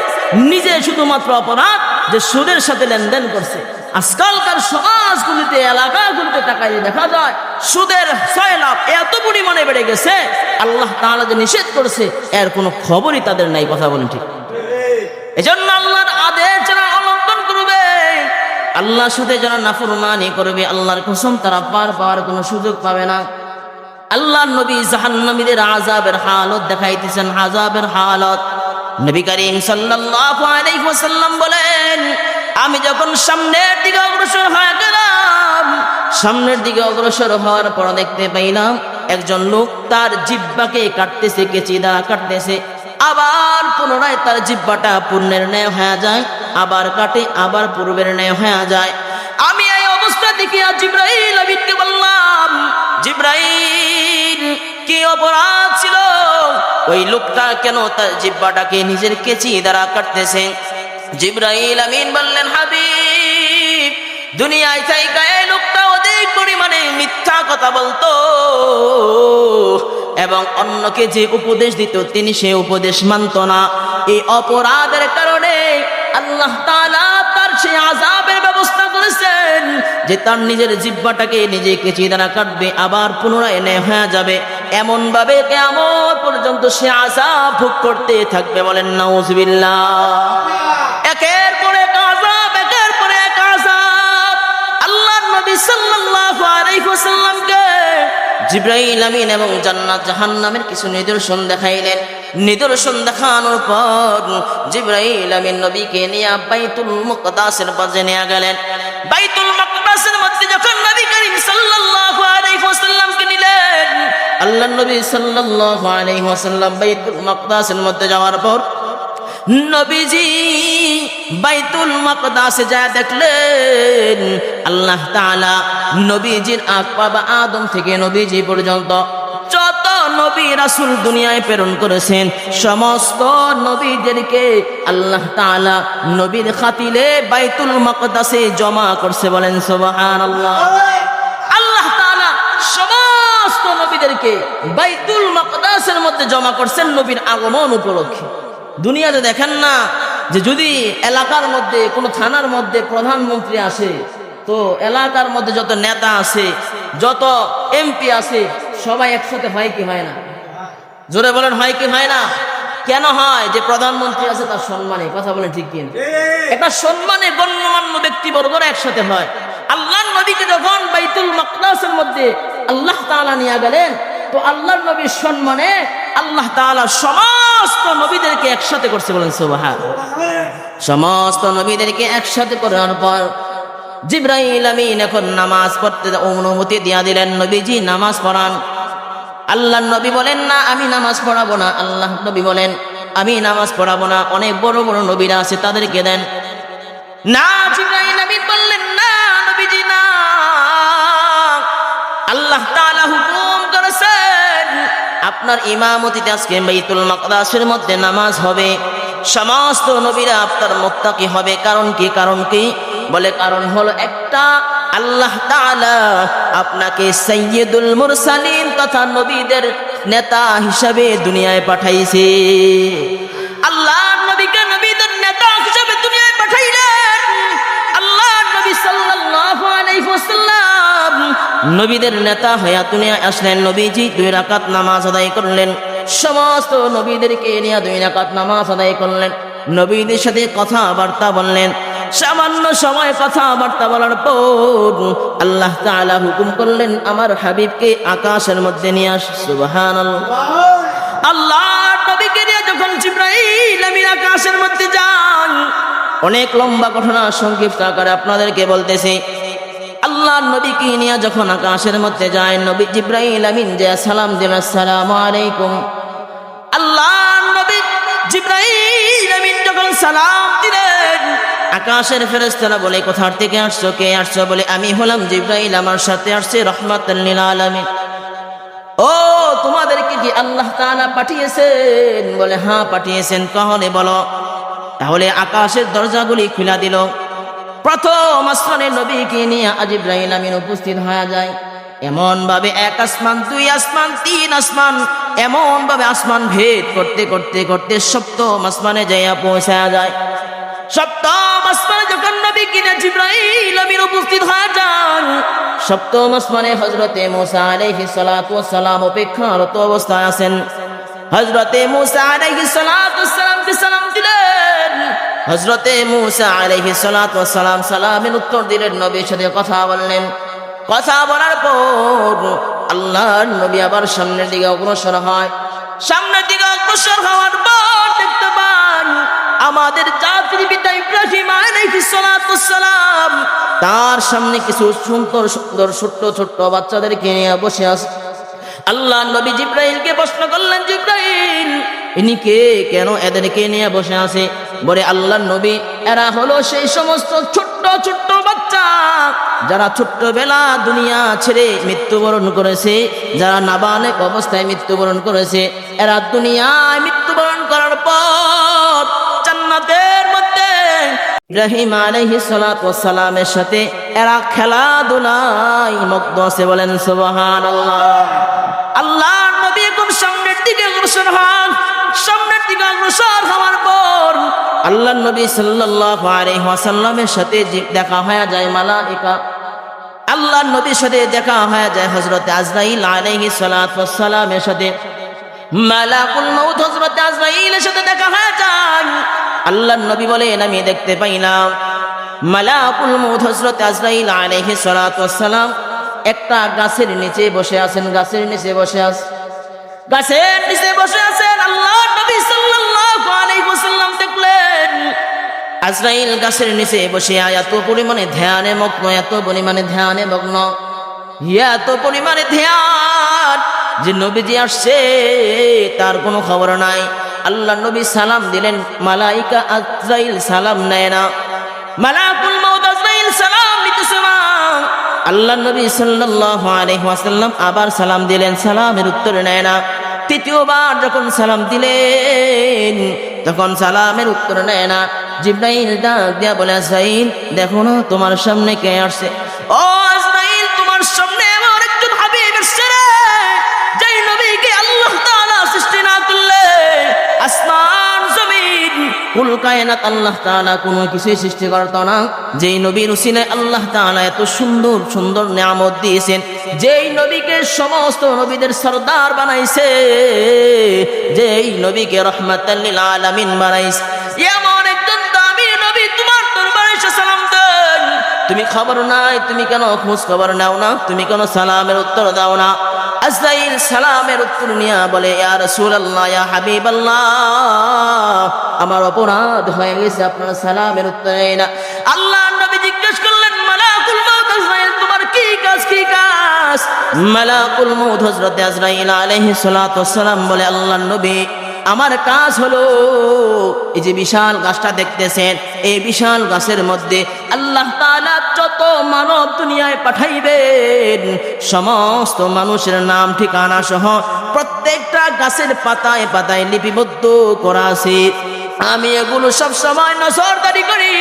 নিজে শুধুমাত্র অপরাধ যে সুদের সাথে লেনদেন করছে। আজকালকার সমাজগুলিতে, এলাকাগুলিতে তাকাইলে দেখা যায় সুদের সয়লাভ এত পরিমাণে বেড়ে গেছে, আল্লাহ তাআলা যে নিষেধ করছে এর কোনো খবরই তাদের নাই। কথা বলেন ঠিক? এজন্য আল্লাহর আদেশ যারা অলঙ্ঘন করবে, আল্লাহর সাথে যারা নাফরমানি করবে, আল্লাহর কসম তারা পার পাওয়ার কোনো সুযোগ পাবে না। আল্লাহর নবী জাহান্নামীদের আযাবের হালত দেখাইতেছেন, আযাবের হালত। নবী করিম সাল্লাল্লাহু আলাইহি ওয়াসাল্লাম বলেন, আমি যখন সামনের দিকে অগ্রসর হয়ে গেলাম, সামনের দিকে অগ্রসর হওয়ার পর দেখতে পাইলাম একজন লোক তার জিহ্বাকে কাটতেছে, কেচি দ্বারা কাটতেছে। আবার পুনরায় তার জিহ্বাটা পূর্ণের ন্যায় হয়ে যায়, আবার কাটে, আবার পূর্বের ন্যায় হয়ে যায়। আমি এই অবস্থা দেখিয়া জিবরাইল আমিনকে বললাম, জিবরাইল কি অপরাধ ছিল? ওই লোকটা কেন তার জিহ্বাটাকে নিজের কেচি দ্বারা কাটতেছে? জিবরাইল আমিন বললেন, হাবিব, দুনিয়ায় থাইকা এই লোকটা অধিক পরিমাণে মিথ্যা কথা বলতো এবং অন্যকে যে উপদেশ দিত তিনি সে উপদেশ মানত না। এই অপরাধের কারণে আল্লাহ তাআলা তার সেই আযাবের ব্যবস্থা করেছেন যে তার নিজের জিহ্বাটাকে নিজে কেচি দ্বারা কাটবে, আবার পুনরায় ন্যায় হয়ে যাবে। এমন ভাবে কিয়ামত পর্যন্ত সে আযাব ভোগ করতে থাকবে। বলেন নাউজুবিল্লাহ। একের পর এক আযাব, একের পর এক আযাব। আল্লাহর নবী সাল্লাল্লাহু আলাইহি ওয়াসাল্লামকে জিবরাইল আমিন এবং জান্নাত জাহান্নামের কিছু নিদর্শন দেখাইলেন। নিদর্শন দেখানোর পর জিবরাইল আমিন নবীকে নিয়ে বাইতুল মুকদ্দাসের পাশে নিয়ে গেলেন। বাইতুল মুকদ্দাসের মধ্যে যখন নবী করিম সাল্লাল্লাহু আলাইহি ওয়াসাল্লামকে নিলেন, আল্লাহর নবী সাল্লাল্লাহু আলাইহি ওয়াসাল্লাম বাইতুল মুকদ্দাসের মধ্যে যাওয়ার পর নবীজি বাইতুল মুকদ্দাসে যায় দেখলেন আল্লাহ তাআলা নবীজির আকবাবা আদম থেকে নবীজি পর্যন্ত যত নবী রাসূল দুনিয়ায় প্রেরণ করেছেন সমস্ত নবীদেরকে আল্লাহ তাআলা নবীর খাতিলে বাইতুল মুকদ্দাসে জমা করছে। বলেন সুবহানাল্লাহ। আল্লাহ তাআলা সমস্ত নবীদেরকে বাইতুল মুকদ্দাসের মধ্যে জমা করছেন নবীর আগমন উপলক্ষে। দুনিয়াতে দেখেন না যে যদি এলাকার মধ্যে কোনো থানার মধ্যে প্রধানমন্ত্রী আসে, তো এলাকার মধ্যে যত নেতা আছে, যত এমপি আছে, সবাই একসাথে হয় কি হয় না? জোরে বলেন, হয় কি হয় না? কেন হয়? যে প্রধানমন্ত্রী আছে তার সম্মানে। কথা বলেন ঠিক কিনা? একটা সম্মানে গণ্যমান্য ব্যক্তিবর্গরা একসাথে হয়। আল্লাহর নবীকে যখন বাইতুল মুকদ্দাসের মধ্যে আল্লাহ তাআলা নিয়ে গেলেন, তো আল্লাহর নবীর সম্মানে আল্লাহ তাআলা সমস্ত নবীদেরকে একসাথে করছে। বলেন সুবহানাল্লাহ। সমস্ত নবীদেরকে একসাথে করার পর জিবরাইল আমিন এখন নামাজ পড়তে অনুমতি দিয়া দিলেন, নবীজি নামাজ পড়ান। আল্লাহর নবী বলেন, না আমি নামাজ পড়াবো না। আল্লাহ নবী বলেন, আমি নামাজ পড়াবো না, অনেক বড় বড় নবীরা আছে তাদেরকে দেন। না, জিবরাইল আমিন বললেন, না নবীজি না, আল্লাহ তাআলা হুকুম করেছেন আপনার ইমামতিতে আজকে বাইতুল মুকদ্দাসের মধ্যে নামাজ হবে। সমস্ত নবীরা আপনার মুত্তাকি হবে। কারণ কি? কারণ কি? বলে কারণ হলো একটা, আল্লাহ তাআলা আপনাকে সাইয়্যিদুল মুরসালিন তথা নবীদের নেতা হিসাবে দুনিয়ায় পাঠাইছে। আল্লাহ নবীকে নবীদের নেতা হিসাবে দুনিয়ায় পাঠাইলেন। আল্লাহ নবী সাল্লাল্লাহু আলাইহি ওয়াসাল্লাম নবীদের নেতা হয়ে দুনিয়ায় আসলেন। নবীজি 2 রাকাত নামাজ আদায় করলেন। সমস্ত নবীদেরকে নিয়ে 2 রাকাত নামাজ আদায় করলেন। নবীদের সাথে কথাবার্তা বললেন। সামান্য সময় কথাবার্তা বলার পর আল্লাহ তাআলা হুকুম করলেন আমার হাবিবকে আকাশের মধ্যে নিয়ে আস। সুবহানাল্লাহ। আল্লাহ নবীকে নিয়ে যখন জিবরাইল আমিন আকাশের মধ্যে যান, অনেক লম্বা ঘটনা সংক্ষিপ্ত আকারে আপনাদেরকে বলতেছি। আল্লাহ নবীকে নিয়ে যখন আকাশের মধ্যে যায়, নবী জিবরাইল আমিন যে সালাম দিলেন, আসসালামু আলাইকুম। আল্লাহ নবী জিবরাইল আমিন যখন সালাম দিলেন, আকাশের ফেরেশতারা বলে কোথা থেকে আসছো, কে আসছো? বলে আমি হলাম জিবরাইল, আমার সাথে আসছে রাহমাতাল লিল আলামিন। ও তোমাদেরকে কি আল্লাহ তাআলা পাঠিয়েছেন? বলে হ্যাঁ পাঠিয়েছেন। তাহলে বলো। তাহলে আকাশের দরজাগুলি খুলে দিল। প্রথম আসমানে নবীকে নিয়ে জিবরাইল আমিন উপস্থিত হয়ে যায়। এমন ভাবে এক আসমান, দুই আসমান, তিন আসমান, এমন ভাবে আসমান ভেদ করতে করতে করতে সপ্তম আসমানে যাইয়া পৌঁছায়া যায়। সপ্তম আসমানে যখন নবী কিনা জিবরাইল আমিন উপস্থিত হয়ে যান, সপ্তম আসমানে হযরতে মূসা আলাইহিস সালাতু ওয়াস সালাম অপেক্ষারত অবস্থায় আছেন। হযরতে মূসা আলাইহিস সালাতু ওয়াস সালামকে সালাম দিলেন। হযরতে মূসা আলাইহিস সালাতু ওয়াস সালাম সালামের উত্তর দিলেন, নবীর সাথে কথা বললেন। কথা বলার পর আল্লাহর নবী আবার সামনের দিকে অগ্রসর হয়। সামনের দিকে অগ্রসর হওয়ার পর দেখতে পান আমাদের জাতির পিতা ইব্রাহিম আলাইহিস সালাতু ওয়াস সালাম তার সামনে কিছু সুন্দর সুন্দর ছোট্ট ছোট্ট বাচ্চাদেরকে নিয়ে বসে আছে। আল্লাহ নবী জিবরাইলকে প্রশ্ন করলেন, জিবরাইল ইনি কে, কেন এদেরকে নিয়ে বসে আছে? বলে আল্লাহর নবী, এরা হলো সেই সমস্ত ছোট্ট ছোট্ট বাচ্চা যারা ছোট্টবেলা দুনিয়া ছেড়ে মৃত্যুবরণ করেছে, যারা নাবালেক অবস্থায় মৃত্যুবরণ করেছে। এরা দুনিয়ায় মৃত্যুবরণ করার পর জান্নাতের মধ্যে ইব্রাহিম আলাইহিস সালাতু ওয়াস সালামের সাথে এরা খেলাধুলায় মগ্ন আছে। বলেন সুবহানাল্লাহ। আল্লাহর নবী কোন সামনের দিকে অগ্রসর হন। সামনের দিকে অগ্রসর হওয়ার পর আল্লাহর নবী সাল্লাল্লাহু আলাইহি ওয়াসাল্লামের সাথে দেখা হয়ে যায় মালায়েকা। আল্লাহর নবীর সাথে দেখা হয়ে যায় হযরত আজরাইল আলাইহিস সালাতু ওয়াস সালামের সাথে। মালাকুল মউত হযরত আজরাইলের সাথে দেখা হয়ে যায়। আল্লাহর নবী বলেন, আমি দেখতে পাইলাম মালাকুল মউত হযরত আজরাইল আলাইহিস সালাতু ওয়াস সালাম একটা গাছের নিচে বসে আছেন। গাছের নিচে বসে আছেন, গাছের নিচে বসে আছেন। আল্লাহর নবী সাল্লাল্লাহু আলাইহি ওয়াসাল্লাম দেখলেন আজরাইল গাছের নিচে বসে এত পরিমাণে ধ্যানে মগ্ন, এত পরিমাণে ধ্যানে মগ্ন, এত পরিমাণে ধ্যান যে নবীজি আসছে তার কোনো খবর নাই। আল্লাহর নবী সালাম দিলেন, মালাইকা আজরাইল সালাম নেয় না। মালাকুল মউত আজরাইল সালাম নিতেছে না। আল্লাহর নবী সাল্লাল্লাহু আলাইহি ওয়াসাল্লাম আবার সালাম দিলেন, সালামের উত্তর নেয় না। তৃতীয়বার যখন সালাম দিলেন তখন সালামের উত্তর নেয় না। জিবরাইল ডাক দিয়া বলে, আজরাইল দেখো না তোমার সামনে কে আসছে। ও আজরাইল, তোমার সামনে আমার একজন হাবিব এসেছে রে, যেই নবীকে আল্লাহ তাআলা সৃষ্টি না করলে আসমান জমিন কুল কায়নাত আল্লাহ তাআলা কোনো কিছুই সৃষ্টি করত না। যেই নবীর উসিলায় আল্লাহ তাআলা এত সুন্দর সুন্দর নিয়ামত দিয়েছেন, যেই নবীকে সমস্ত নবীদের সরদার বানাইছে, যেই নবীকে রাহমাতাল লিল আলামিন বানাইছে, এমন একজন দামি নবী তোমার দরবারে এসে সালাম দেন। তুমি খবর নাই, তুমি কেন খোঁজ খবর নাও না, তুমি কেন সালামের উত্তর দাও না? আজরাইল সালামের উত্তর নিয়া বলে, ইয়া রাসূলুল্লাহ, ইয়া হাবিবাল্লাহ, আমার অপরাধ হয়ে গেছে, আপনার সালামের উত্তর দেয় না। আল্লাহর নবী জিজ্ঞেস করলেন, মালাকুল মউত আজরাইল তোমার কি কাজ, কি কাজ? মালাকুল মউত হযরত আজরাইল আলাইহিস সালাতু ওয়াস সালাম বলে, আল্লাহর নবী আমার কাজ হলো এই যে বিশাল গাছটা দেখতেছেন, এই বিশাল গাছের মধ্যে আল্লাহ তাআলা যত মানব দুনিয়ায় পাঠাইবেন সমস্ত মানুষের নাম ঠিকানা সহ প্রত্যেকটা গাছের পাতায় পাতায় লিপিবদ্ধ করা আছে। আমি এগুলো সব সময় নজরদারি করি।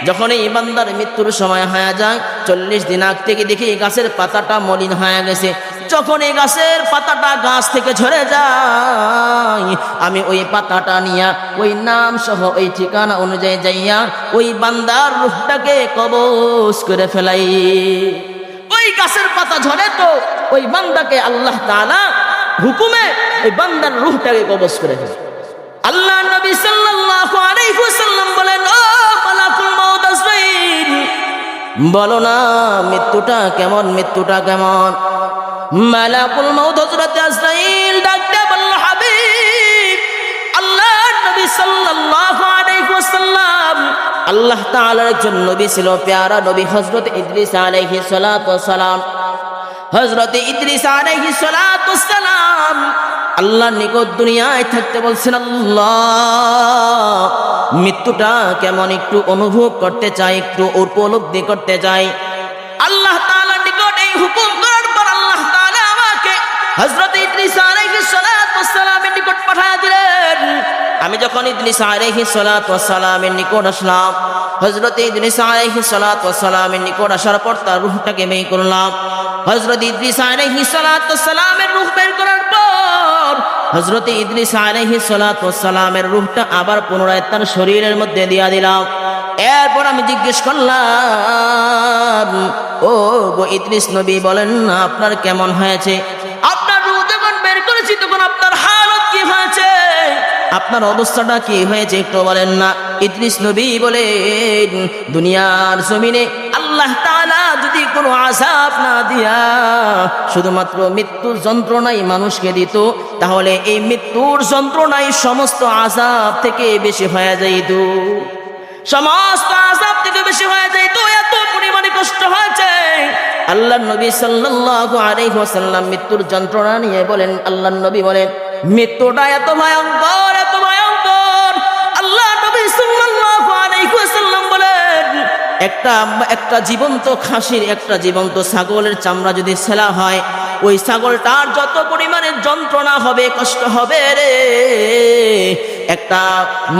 যখন এই বান্দার মৃত্যুর সময় হয়ে যায়, 40 দিন আগ থেকে দেখি গাছের পাতাটা মলিন হয়ে গেছে। যখন এই গাছের পাতাটা গাছ থেকে ঝরে যায়, আমি ওই পাতাটা নিয়া ওই নাম সহ ওই ঠিকানা অনুযায়ী যাইয়া ওই বান্দার রূহটাকে কবজ করে ফেলাই। ওই গাছের পাতা ঝরে তো ওই বান্দাকে আল্লাহ তাআলা হুকুমে ওই বান্দার রূহটাকে কবজ করে ফেলে। আল্লাহ নবী সাল্লাল্লাহু আলাইহি ওয়াসাল্লাম বলেন, ও মালাকুল মউত আজরাইল, বলো না মৃত্যুটা কেমন, মৃত্যুটা কেমন? মালাকুল মউত হযরত আজরাইল ডাকতে বলল, হাবিব আল্লাহর নবী সাল্লাল্লাহু আলাইহি ওয়াসাল্লাম আল্লাহ তাআলার একজন নবী ছিল, প্যারা নবী হযরত ইদ্রিস আলাইহিস সালাতু ওয়াস সালাম। হযরত ইদ্রিস আলাইহিস সালাতু ওয়াস সালাম আল্লাহর নিকট দুনিয়ায় থাকতে বলছেন, আল্লাহ মৃত্যুটা কেমন একটু অনুভব করতে চাই, একটু উপলব্ধি করতে চাই। আল্লাহ তাআলার নিকট এই হুকুম করার পর আল্লাহ তাআলা আমাকে হযরত ইদ্রিস আলাইহিস সালাতু ওয়াস সালামের নিকট পাঠিয়ে দিলেন। আমি যখন ইদ্রিস আলাইহিস সালাতু ওয়াস সালামের নিকট আসলাম, হযরত ইদ্রিস আলাইহিস সালাতু ওয়াস সালামের নিকট আসার পর তার রূহটাকে বের করলাম। হযরত ইদ্রিস আলাইহিস সালাতু ওয়াস সালামের রূহ বের করার পর হযরত ইদ্রিস আলাইহিস সালাতু ওয়াস সালামের রূহটা আবার পুনরায় তার শরীরের মধ্যে দিয়া দিলাম। এরপর আমি জিজ্ঞেস করলাম, ও গো ইদ্রিস নবী, বলেন না আপনার কেমন হয়েছে? আপনার রূহ যখন বের করেছি তখন আপনার হালত কি হয়েছে, আপনার অবস্থাটা কি হয়েছে একটু বলেন না। ইদ্রিস নবী বলেন, দুনিয়ার জমিনে আল্লাহ তাআলা যদি কোনো আযাব না দিয়া শুধুমাত্র মৃত্যুর যন্ত্রণাই মানুষকে দিত, তাহলে এই মৃত্যুর যন্ত্রণাই সমস্ত আযাব থেকে বেশি হয়ে যাইত, সমস্ত আযাব থেকে বেশি হয়ে যাইত। এত পরিমাণে কষ্ট হয়েছে। আল্লাহর নবী সাল্লাল্লাহু আলাইহি ওয়াসাল্লাম মৃত্যুর যন্ত্রণা নিয়ে বলেন, আল্লাহর নবী বলেন, মৃত্যুটা এত ভয়ঙ্কর, এত ভয়ঙ্কর। আল্লাহর নবী সাল্লাল্লাহু আলাইহি ওয়াসাল্লাম বলেন, একটা জীবন্ত খাসির, একটা জীবন্ত ছাগলের চামড়া যদি ছেলা হয়, ওই ছাগলটার যত পরিমাণে যন্ত্রণা হবে, কষ্ট হবে রে, একটা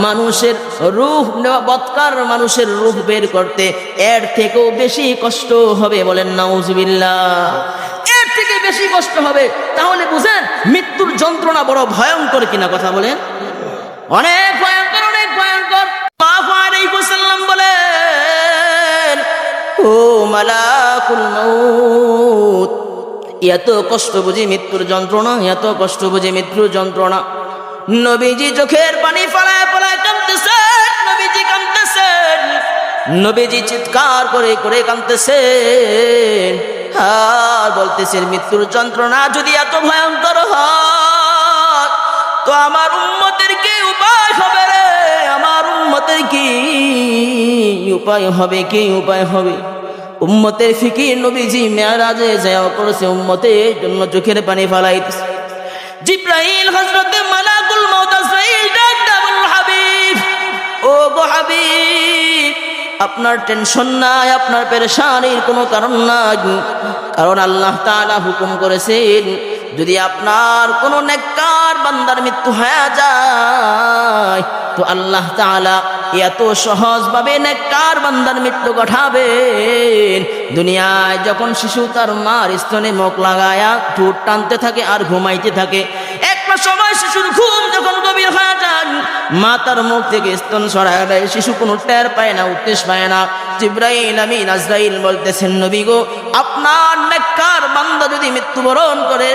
মানুষের রূহ, বৎকার মানুষের রূহ বের করতে এর থেকেও বেশি কষ্ট হবে। বলেন নাউজুবিল্লাহ, এর থেকে বেশি কষ্ট হবে। তাহলে বুঝেন মৃত্যুর যন্ত্রণা বড় ভয়ঙ্কর কিনা, কথা বলেন, অনেক ভয়ঙ্কর, অনেক ভয়ঙ্কর। সাল্লাল্লাহু আলাইহি ওয়াসাল্লাম বলেন, ও মালাকুল মউত, এত কষ্ট বুঝি মৃত্যুর যন্ত্রণা, এত কষ্ট বুঝি মৃত্যুর যন্ত্রণা। নবীজি চোখের পানি ফলায় ফলায় কাঁদতেছেন, নবীজি কাঁদতেছেন, নবীজি চিৎকার করে করে কাঁদতেছেন আর বলতেছেন, মৃত্যুর যন্ত্রণা যদি এত ভয়ঙ্কর হয় তো আমার উম্মতের কি উপায় হবে রে, আমার উম্মতের কি উপায় হবে, কি উপায় হবে? উম্মতের ফিকির নবীজি মেরাজে যাওয়া করেছে, উম্মতের জন্য চোখের পানি ফলাইতেছে। জিব্রাইল হযরত মালাকুল মউত আজরাইল ডাক দেন, হাবিব, ও গো হাবিব, আপনার টেনশন নাই, আপনার পেরেশানির কোনো কারণ নাই, কারণ আল্লাহ তাআলা হুকুম করেছেন যদি আপনার কোনো নেককার বান্দার মৃত্যু হয়ে যায় তো আল্লাহ তাআলা এত সহজভাবে নেককার বান্দার মৃত্যু ঘটাবেন। দুনিয়ায় যখন শিশু তার মার স্তনে মুখ লাগায়া ঠোঁট টানতে থাকে আর ঘুমাইতে থাকে, একটা সময় শিশুর ঘুম যখন গভীর হয়ে যায়, মা তার মুখ থেকে স্তন সরায় দেয়, শিশু কোনো টের পায় না, উত্তেজ পায় না। জিব্রাইল আমিন আজরাইল বলতেছেন, নবী গো, আপনার নেককার বান্দা যদি মৃত্যুবরণ করে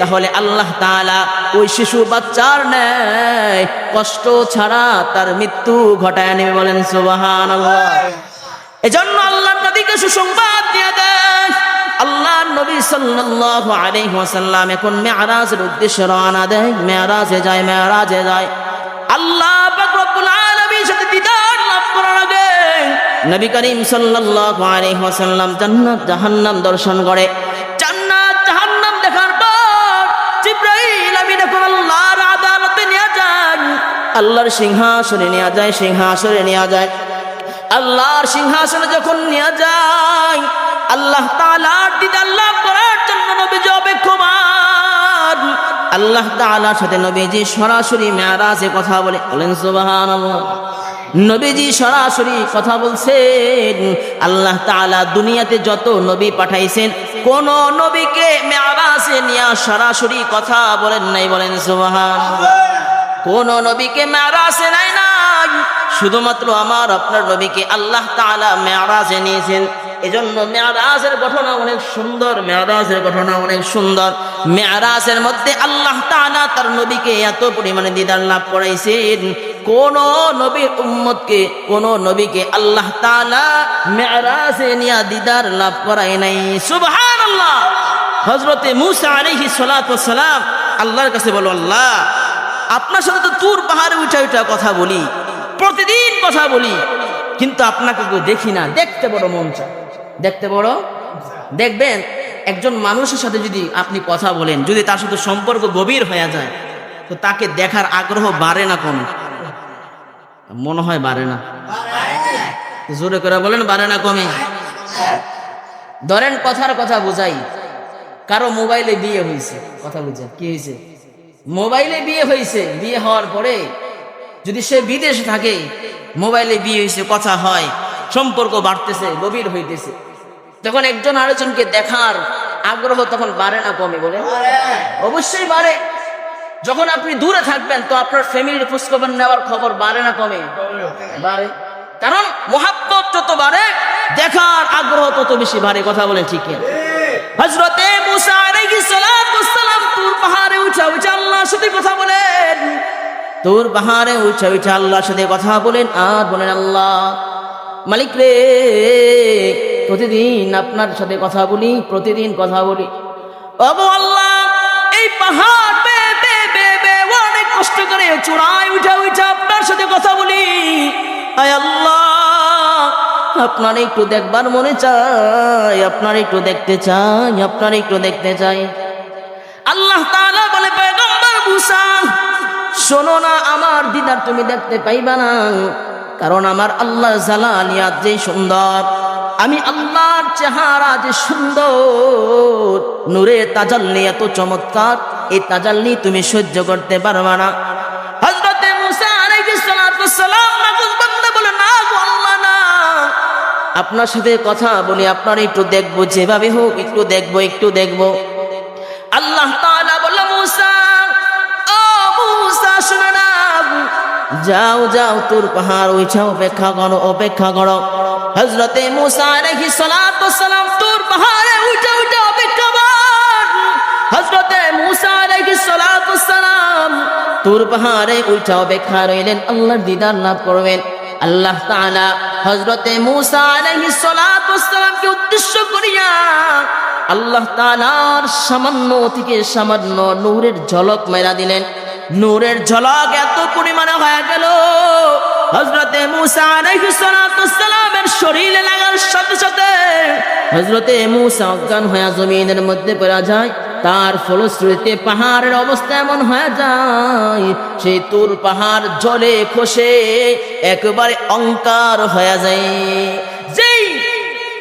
তাহলে আল্লাহ তাআলা ওই শিশু বাচ্চার ন্যায় কষ্ট ছাড়া তার মৃত্যু ঘটায় নেবে। বলেন সুবহানাল্লাহ। এজন্য আল্লাহর নবীকে সুসংবাদ দিয়ে দেন। আল্লাহর নবী সাল্লাল্লাহু আলাইহি ওয়াসাল্লাম এখন মেরাজের উদ্দেশ্যে রওনা দেয়, মেরাজে যায়। আল্লাহ পাক রব্বুল আলামিনের সাথে দিদার লাভ করার আগে নবী করিম সাল্লাল্লাহু আলাইহি ওয়াসাল্লাম জান্নাত জাহান্নাম দর্শন করে। জান্নাত জাহান্নাম দেখার পর জিব্রাইল আমিন এখন আল্লাহর আদালতে নিয়ে যান, আল্লাহর সিংহাসনে নিয়ে যায়। আল্লাহর সিংহাসনে যখন নিয়ে যায়, আল্লাহ তাআলার দিদার লাভ করার জন্য নবীজি অপেক্ষমান। আল্লাহ তাআলার সাথে নবীজি সরাসরি মেরাজে কথা বলেন সুবহানাল্লাহ। নবীজি সরাসরি কথা বলছেন। আল্লাহ তাআলা দুনিয়াতে যত নবী পাঠাইছেন, কোন নবীকে মেরাজে নিয়ে সরাসরি কথা বলেন নাই। বলেন সুবহানাল্লাহ। কোন নবীকে মেরাজে নাই, শুধুমাত্র আমার আপনার নবীকে আল্লাহ তাআলা মেরাজে নিয়েছেন। এজন্য মেরাজের ঘটনা অনেক সুন্দর, মেরাজের মধ্যে আল্লাহ তাআলা তার নবীকে এত পরিমাণে দিদার লাভ করাইছেন, কোন নবীর উম্মতকে, কোন নবীকে আল্লাহ তাআলা মেরাজে নিয়ে দিদার লাভ করায় নাই। সুবহানাল্লাহ। হযরতে মূসা আলাইহিস সালাতু ওয়াস সালাম আল্লাহর কাছে বলো, আল্লাহ, আপনার সাথে তো তুর পাহাড়ে উঠা কথা বলি, প্রতিদিন কথা বলি, কিন্তু আপনাকে কেউ দেখি না, দেখতে বড় মন চায়, দেখবেন একজন মানুষের সাথে যদি আপনি কথা বলেন, যদি তার সাথে সম্পর্ক গভীর হয়ে যায় তো তাকে দেখার আগ্রহ বাড়ে না কমে? মনে হয় বাড়ে না। জোরে করে বলেন, বাড়ে না কমে? ধরেন কথার কথা বুঝাই, কারো মোবাইলে বিয়ে হয়েছে, কথা বুঝেন কি হয়েছে, মোবাইলে বিয়ে হয়েছে, বিয়ে হওয়ার পরে যদি সে বিদেশে থাকে, মোবাইলে বিয়ে হয়েছে, কথা হয়, সম্পর্ক বাড়তেছে, গভীর হইতেছে, তখন একজন আরেকজনকে দেখার আগ্রহ তখন বাড়ে না কমে? বলে অবশ্যই বাড়ে। যখন আপনি দূরে থাকবেন তো আপনার ফ্যামিলির খোঁজখবর নেওয়ার খবর বাড়ে না কমে? বাড়ে। কারণ মোহাব্বত যত বাড়ে দেখার আগ্রহ তত বেশি বাড়ে। কথা বলেন ঠিক না? হযরতে মুসা আলাইহিস সালাম তুর পাহাড়ে উঠা আল্লাহর সাথে কথা বলেন, তুর পাহাড়ে উঠা আল্লাহর সাথে কথা বলেন আর বলেন, আল্লাহ মালিক রে, প্রতিদিন আপনার সাথে কথা বলি, প্রতিদিন কথা বলি। ওগো আল্লাহ, এই পাহাড় অনেক কষ্ট করে চূড়ায় উঠা আপনার সাথে কথা বলি। আয় আল্লাহ, আপনার একটু দেখবার মনে চাই, আপনার একটু দেখতে চাই, আপনার একটু দেখতে চাই। আল্লাহ তাআলা বলে, পয়গম্বর মুসা, শোনো না, আমার দিদার তুমি দেখতে পাইবা না, কারণ আমার আল্লাহর জালালিয়াত যে সুন্দর, আমি আল্লাহর চেহারা যে সুন্দর, নূরে তাজাল্লি এত চমৎকার, এই তাজাল্লি তুমি সহ্য করতে পারবা না। হযরতে মুসা আলাইহিস সালাম নাগুজ বান্দা বলে, না গো আল্লাহ, না, আপনার সাথে কথা বলি, আপনার একটু দেখবো, যেভাবে হোক একটু দেখবো, একটু দেখবো। আল্লাহ তাআলা বলল, মুসা, ও মুসা, শুনো না, যাও যাও, তুর পাহাড় উঠা অপেক্ষা করো, অপেক্ষা করো। হযরতে মুসা আলাইহিস সালাম তুর পাহাড়ে উঠা অপেক্ষা করেন। হযরতে মুসা আলাইহিস সালাম তুর পাহাড়ে উঠা অপেক্ষা রইলেন, আল্লাহর দিদার লাভ করবেন। আল্লাহ তাআলা হযরতে মুসা আলাইহিস সালামকে উদ্দেশ্য করিয়া আল্লাহ তাআলার সামান্য থেকে সামান্য নূরের ঝলক মেরা দিলেন। নূরের ঝলক এত পরিমাণে হয়ে গেল, হযরতে মুসা আলাইহিস সালামের শরীরে লাগার সাথে সাথে হযরতে মুসা অজ্ঞান হয়ে জমিনের মধ্যে পড়ে যায়। তার ফলশ্রুতিতে পাহাড়ের অবস্থা এমন হয়ে যায়, সেই তুর পাহাড় জলে খসে একেবারে অঙ্কার হয়ে যায়। যেই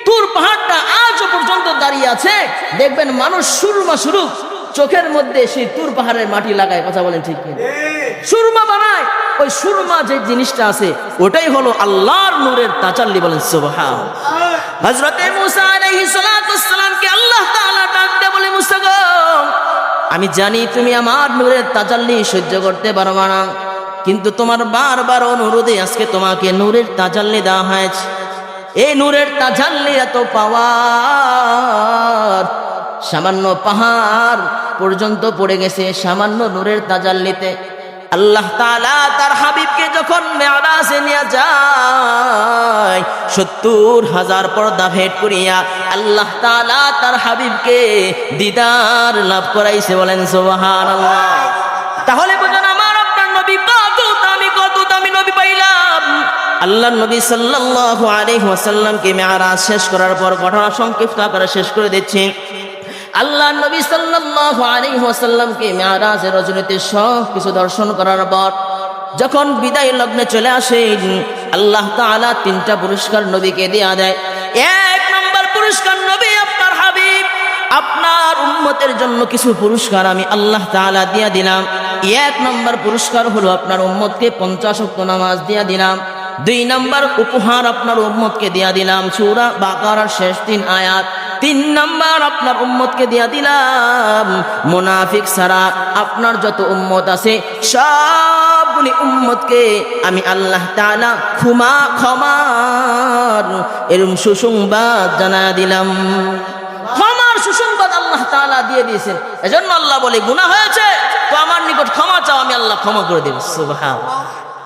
তুর পাহাড়টা আজও পর্যন্ত দাঁড়িয়ে আছে, দেখবেন মানুষ সুরমা স্বরূপ চোখের মধ্যে সেই তুর পাহাড়ের মাটি লাগায়। কথা বলেন ঠিক কি? সুরমা বানায়। ওই সুরমা যে জিনিসটা আছে ওটাই হলো আল্লাহর নূরের তাজাল্লি। বলেন সুবহান। হযরতে মুসা আলাইহিস সালামকে আল্লাহ তাআলা ডাক দিয়ে বলে, মুসা গো, আমি জানি তুমি আমার নূরের তাজাল্লি সহ্য করতে পারবা না, কিন্তু তোমার বারবার অনুরোধে আজকে তোমাকে নূরের তাজাল্লি দেওয়া হয়েছে। এই নূরের তাজাল্লি এত পাওয়ার, সামান্য পাহাড় পর্যন্ত পড়ে গেছে সামান্য নূরের তাজাল্লিতে। আল্লাহ তাআলা তার হাবিবকে যখন মেরাজে নিয়ে যায়, ৭০,০০০ পর্দা ভেদ করিয়া আল্লাহ তাআলা তার হাবিবকে দিদার লাভ করাইছে। বলেন সুবহানাল্লাহ। তাহলে বুঝুন আমার আপনার নবী কত দামি নবী পাইলাম। আল্লাহর নবী সাল্লাল্লাহু আলাইহি ওয়াসাল্লামকে মেরাজ শেষ করার পর ঘটনা সংক্ষিপ্ত আকারে শেষ করে দিচ্ছি। আল্লাহর নবী সাল্লাল্লাহু আলাইহি ওয়াসাল্লামকে মেরাজের রজনীতে সব কিছু দর্শন করার পর যখন বিদায় লগ্নে চলে আসেন, আল্লাহ তাআলা 3টা পুরস্কার নবীকে দেয়া দেয়। 1 নম্বর পুরস্কার, নবী আপনার হাবিব, আপনার উম্মতের জন্য কিছু পুরস্কার আমি আল্লাহ তাআলা দিয়া দিলাম। 1 নম্বর পুরস্কার হলো আপনার উম্মতকে 50 ওয়াক্ত নামাজ দিয়া দিলাম। 2 নম্বর উপহার আপনার উম্মতকে দিয়া দিলাম সূরা বাকারার শেষ 3 আয়াত। 3 নম্বর আপনার উম্মতকে দিয়া দিলাম মুনাফিক ছাড়া আপনার যত উম্মত আছে সবগুলি উম্মতকে আমি আল্লাহ তাআলা ক্ষমার এরকম সুসংবাদ জানা দিলাম। ক্ষমার সুসংবাদ আল্লাহ তাআলা দিয়ে দিয়েছেন। এজন্য আল্লাহ বলে, গুনাহ হয়েছে তো আমার নিকট ক্ষমা চাও, আমি আল্লাহ ক্ষমা করে দেব। সুবহানাল্লাহ।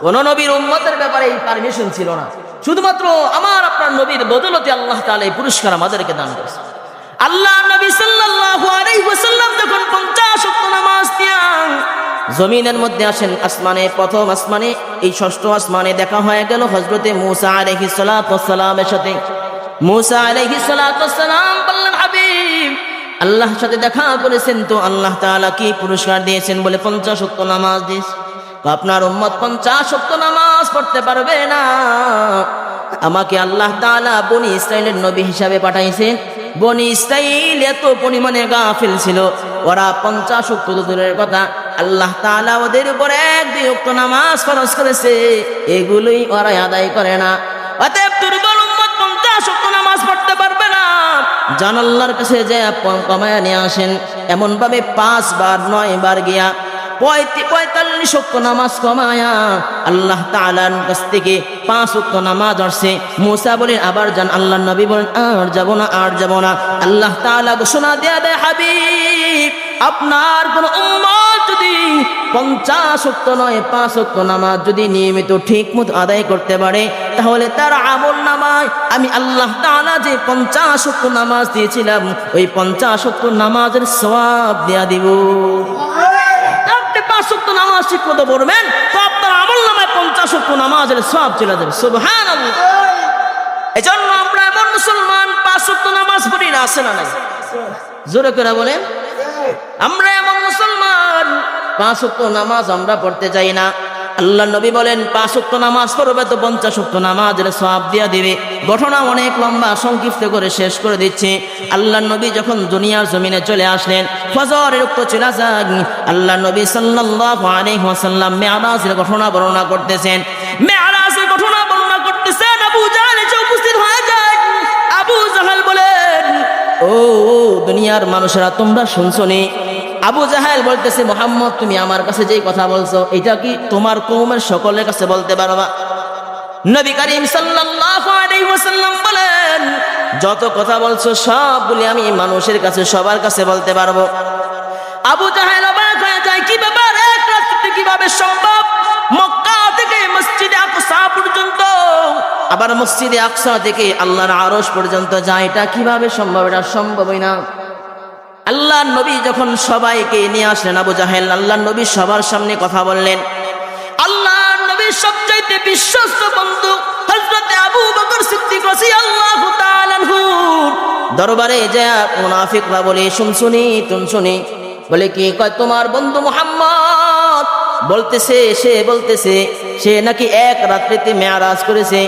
কোন নবীর উম্মতের ব্যাপারে এই পারমিশন ছিল না, শুধুমাত্র আমার আপনার নবীর বদলতে আল্লাহ তাআলা এই পুরস্কার আমাদেরকে দান করেছেন। আল্লাহ নবী সাল্লাল্লাহু আলাইহি ওয়াসাল্লাম যখন 50 ওয়াক্ত নামাজ দিয়া জমিনের মধ্যে আসেন, আসমানে প্রথম আসমানে, এই 6ষ্ঠ আসমানে দেখা হয়ে গেল হযরতে মুসা আলাইহিস সালামের সাথে। মুসা আলাইহিস সালাম বললেন, হাবিব, আল্লাহর সাথে দেখা করেছেন তো আল্লাহ তাআলা কি পুরস্কার দিয়েছেন? বলে 50 ওয়াক্ত নামাজ দিয়েছে। আপনার উম্মত 50 ওয়াক্ত নামাজ পড়তে পারবে না, আমাকে আল্লাহ তাআলা বনি ইসরাইলের নবী হিসাবে পাঠাইছেন। বনি ইসরাইল এত পরিমাণে গাফিল ছিল, ওরা 50 ওয়াক্ত দূরের কথা আল্লাহ তাআলা ওদের উপর 1-2 ওয়াক্ত নামাজ ফরজ করেছে, এগুলোই ওরা আদায় করে না। অতএব দুর্বল উম্মত 50 ওয়াক্ত নামাজ পড়তে পারবে না। জান আল্লাহর কাছে যে কমায়া নিয়ে আসেন, এমন ভাবে 5 বার 9 বার গিয়া 45 ওয়াক্ত নামাজ কমায়া আল্লাহ তাআলার কাছ থেকে 5 ওয়াক্ত নামাজ আসছে। মুসা বলেন আবার যান, আল্লাহর নবী বলেন আর যাব না, আর যাব না। আল্লাহ তাআলা ঘোষণা দেয়া দেয়, হাবিব আপনার কোন উম্মত যদি 50 ওয়াক্ত নয় 5 ওয়াক্ত নামাজ যদি নিয়মিত ঠিক মতো আদায় করতে পারে, তাহলে তার আমল নামায় আমি আল্লাহ তাআলা যে 50 ওয়াক্ত নামাজ দিয়েছিলাম, ওই 50 ওয়াক্ত নামাজের সওয়াব দেয়া দিব। 5 ওয়াক্ত নামাজ ঠিক মতো পড়বেন তো আপনার আমল নামায় 50 ওয়াক্ত নামাজের সওয়াব চলে যাবে। সুবহানাল্লাহ। এজন্য আমরা এমন মুসলমান 5 ওয়াক্ত নামাজ পড়ি না, আছে না নাই? জোরে করে বলেন, আমরা এমন মুসলমান 5 ওয়াক্ত নামাজ আমরা পড়তে চাই না। আল্লাহ নবী বলেন 5 ওয়াক্ত নামাজ পড়বে তো 50 ওয়াক্ত নামাজের সওয়াব দিয়া দিবে। ঘটনা অনেক লম্বা, সংক্ষিপ্ত করে শেষ করে দিচ্ছি। আল্লাহ নবী যখন দুনিয়ার জমিনে চলে আসলেন, ফজরের ওয়াক্ত চলে যায়, আল্লাহ নবী সাল্লাল্লাহু আলাইহি ওয়াসাল্লাম মেরাজের ঘটনা বর্ণনা করতেছেন। মেরাজের ঘটনা বর্ণনা করতেছেন, আবু জাহেল এসে উপস্থিত হয়ে যায়। আবু জাহেল বলেন, ও দুনিয়ার মানুষেরা তোমরা শুনছনি? আবু জাহেল বলতেছে, মুহাম্মদ তুমি আমার কাছে যেই কথা বলছো, এটা কি তোমার কওমের সকলের কাছে বলতে পারবা? নবী করিম সাল্লাল্লাহু আলাইহি ওয়াসাল্লাম বলেন, যত কথা বলছো সবগুলি আমি মানুষের কাছে সবার কাছে বলতে পারবো। আবু জাহেল অবাক হয়ে যায়, কি ব্যাপার, এক রাত্রিতে কিভাবে সম্ভব? মক্কা থেকে মসজিদে আকসা পর্যন্ত, আবার মসজিদে আকসা থেকে আল্লাহর আরশ পর্যন্ত যায়, এটা কিভাবে সম্ভব? এটা সম্ভবই না। আল্লাহ নবী যখন সবাইকে নিয়ে আসলেন, আবু জাহেল আল্লাহ নবী সবার সামনে কথা বললেন। আল্লাহ নবীর সবচাইতে বিশ্বস্ত বন্ধু হযরত আবু বকর সিদ্দিক রাদিয়াল্লাহু তাআলা আনহু দরবারে যায় মুনাফিকরা বলে, শুনছুনি তুনছুনি? বলে কি? কয় তোমার বন্ধু মুহাম্মদ বলতেছে, সে নাকি এক রাত্রিতে মেরাজ করেছে।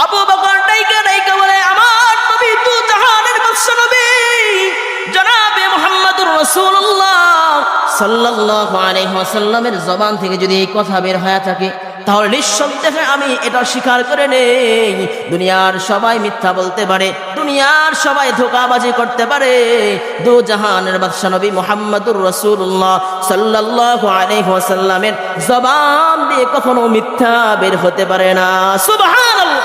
আবু বকর ডাইকা বলে, আমার নবী তো জাহানের বাদশা নবী জনাবে মুহাম্মদুর রাসূলুল্লাহ সাল্লাল্লাহু আলাইহি ওয়াসাল্লামের জবান থেকে যদি এই কথা বের হয়ে থাকে, তাহলে নিঃসন্দেহে আমি এটা স্বীকার করে নেই, দুনিয়ার সবাই মিথ্যা বলতে পারে, দুনিয়ার সবাই ধোঁকাবাজি করতে পারে, দু জাহানের বাদশা নবী মুহাম্মদুর রাসূলুল্লাহ সাল্লাল্লাহু আলাইহি ওয়াসাল্লামের জবান দিয়ে কখনো মিথ্যা বের হতে পারে না। সুবহানাল্লাহ।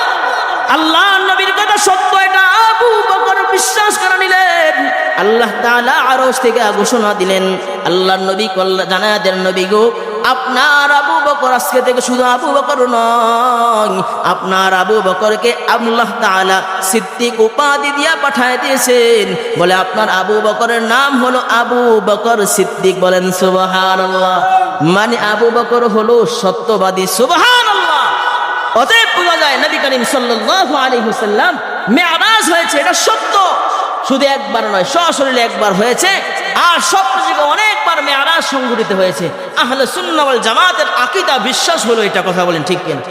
আল্লাহর নবীর কথা সত্য, এটা আবু বকর বিশ্বাস করে নিলেন। আল্লাহ তাআলা আরশ থেকে ঘোষণা দিলেন, আল্লাহর নবী জানায়া দেন, নবী গো আপনার আবু বকর আজকে থেকে শুধু আবু বকর নয়, আপনার আবু বকরকে আল্লাহ তাআলা সিদ্দিক উপাধি দিয়া পাঠায় দিয়েছেন। বলে আপনার আবু বকরের নাম হলো আবু বকর সিদ্দিক। বলেন সুবহানাল্লাহ। মানে আবু বকর হলো সত্যবাদী। সুবহানাল্লাহ। অতএব বোঝা যায় নবী করিম সাল্লাল্লাহু আলাইহি ওয়াসাল্লাম মেরাজ হয়েছে, এটা সত্য। শুধু একবার নয়, সশরীরে একবার হয়েছে, আর সব থেকে অনেকবার মেরাজ সংঘটিত হয়েছে। আহলে সুন্নাহ ওয়াল জামাতের আকীদা বিশ্বাস হলো এটা। কথা বলেন ঠিক কিনা?